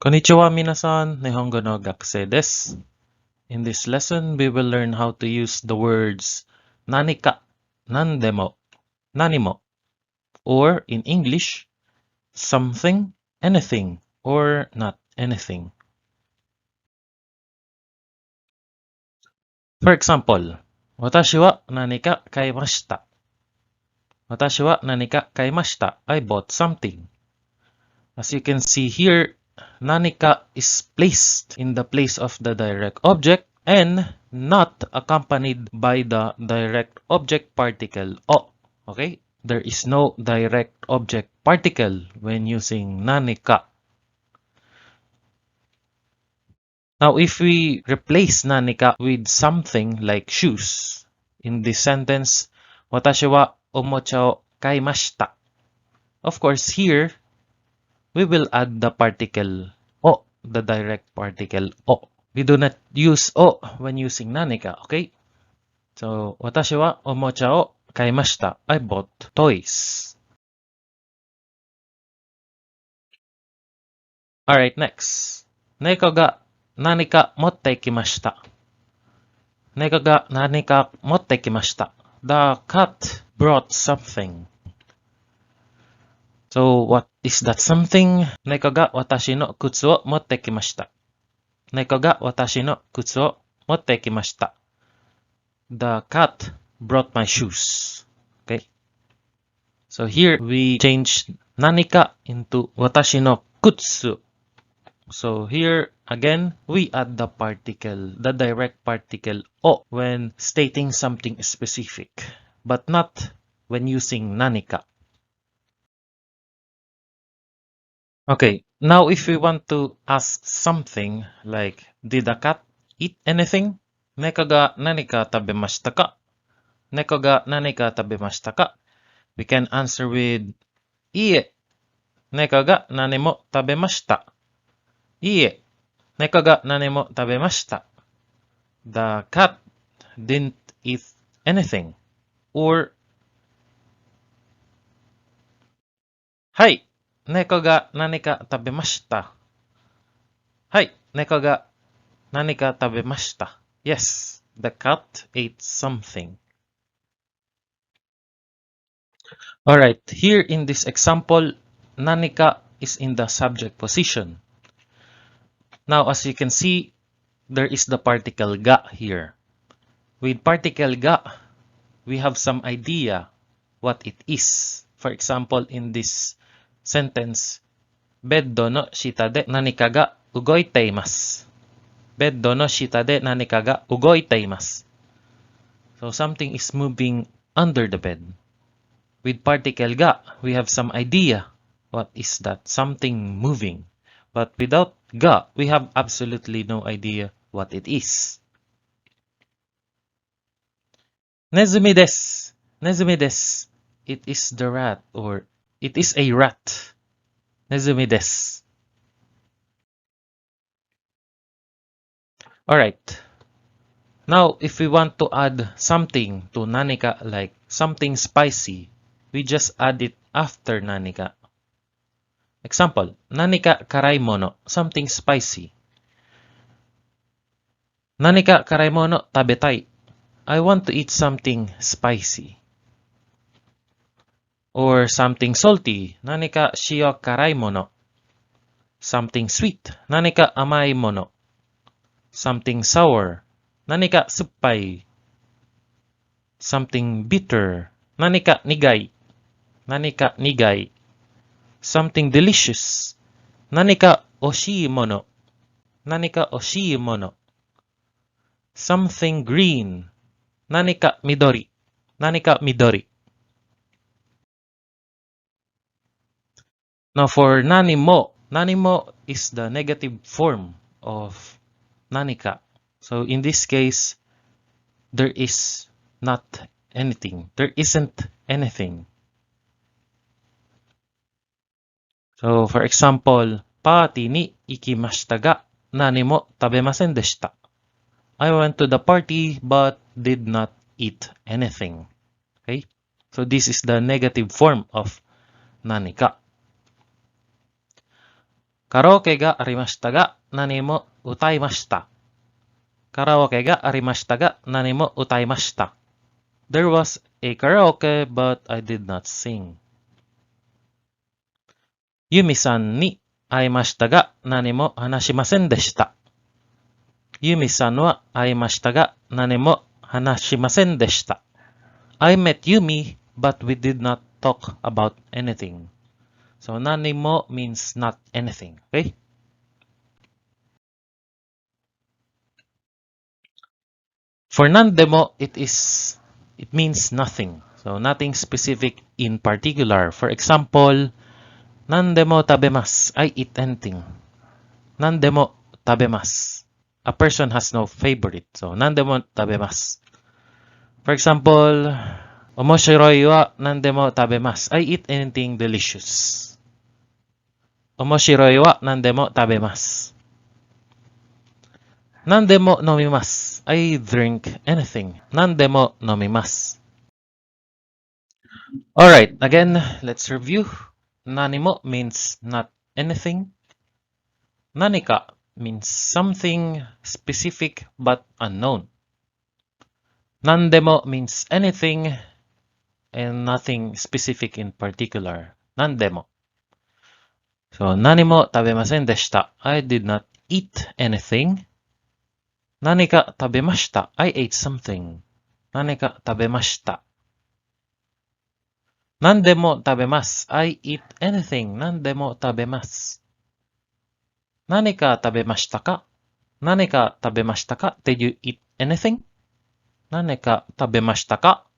Konnichiwa minasan, Nihongo no gakusei desu. In this lesson, we will learn how to use the words nanika, nandemo, nanimo, or in English, something, anything, or not anything. For example, watashi wa nanika kaimashita. Watashi wa nanika kaimashita. I bought something. As you can see here, nanika is placed in the place of the direct object and not accompanied by the direct object particle o. Okay? There is no direct object particle when using nanika. Now, if we replace nanika with something like shoes, in this sentence, watashi wa omocha o kaimashita. Of course, here, we will add the particle o, the direct particle o. We do not use o when using nanika, okay? So, watashi wa omocha o kaimashita. I bought toys. Alright, next. Neko ga nanika motte kimashita. Neko ga nanika motte kimashita. The cat brought something. So, what is that something? Neko ga watashi no kutsu o motte kimashita. Neko ga watashi no kutsu o motte kimashita. The cat brought my shoes. Okay. So here we change nanika into watashi no kutsu. So here again we add the particle, the direct particle o when stating something specific, but not when using nanika. Okay, now if we want to ask something like, did the cat eat anything? Neko ga nanika tabemashita ka? Neko ga nanika tabemashita ka? We can answer with iie. Neko ga nanimo tabemashita. Iie. Neko ga nanimo tabemashita. The cat didn't eat anything. Or, hai. Neko ga nanika tabemashita. Hai. Neko ga nanika tabemashita. Yes, the cat ate something. Alright, here in this example, nanika is in the subject position. Now, as you can see, there is the particle ga here. With particle ga, we have some idea what it is. For example, in this sentence, beddo no shita de nanika ga ugoiteimasu. Beddo no shita de nanika ga ugoiteimasu. So something is moving under the bed. With particle ga, we have some idea what is that something moving. But without ga, we have absolutely no idea what it is. Nezumi desu. Nezumi desu. It is the rat or it is a rat. Nezumi desu. Alright. Now, if we want to add something to nanika like something spicy, we just add it after nanika. Example, nanika karai mono, something spicy. Nanika karai mono tabetai. I want to eat something spicy. Or something salty. Nanika shio karai mono. Something sweet. Nanika amai mono. Something sour. Nanika suppai. Something bitter. Nanika nigai. Nanika nigai. Something delicious. Nanika oshii mono. Nanika oshii mono. Something green. Nanika midori. Nanika midori. Now for nanimo, nanimo is the negative form of nanika. So in this case, there is not anything. There isn't anything. So for example, party ni ikimashita ga nanimo tabemasen deshita. I went to the party but did not eat anything. Okay? So this is the negative form of nanika. Karaoke ga arimashita ga nani mo utaimashita. Karaoke ga arimashita ga nani mo utaimashita. There was a karaoke, but I did not sing. Yumi-san ni aimashita ga nani mo hanashimasen deshita. Yumi-san wa aimashita ga nani mo hanashimasen deshita. I met Yumi, but we did not talk about anything. So, nanimo means not anything, okay? For nandemo, it means nothing. So, nothing specific in particular. For example, nandemo tabemasu. I eat anything. Nandemo tabemasu. A person has no favorite. So, nandemo tabemasu. For example, omoshiroi wa nandemo tabemasu. I eat anything delicious. Omoshiroi wa nandemo tabemasu. Nandemo nomimasu. I drink anything. Nandemo nomimasu. Alright, again, let's review. Nanimo means not anything. Nanika means something specific but unknown. Nandemo means anything and nothing specific in particular. Nandemo. So, nanimo tabemasen deshita. I did not eat anything. Nanika tabemashita. I ate something. Nanika tabemashita. Nandemo tabemasu. I eat anything. Nandemo tabemasu. Nanika tabemashita ka? Nanika tabemashita ka? Did you eat anything? Nanika tabemashita ka?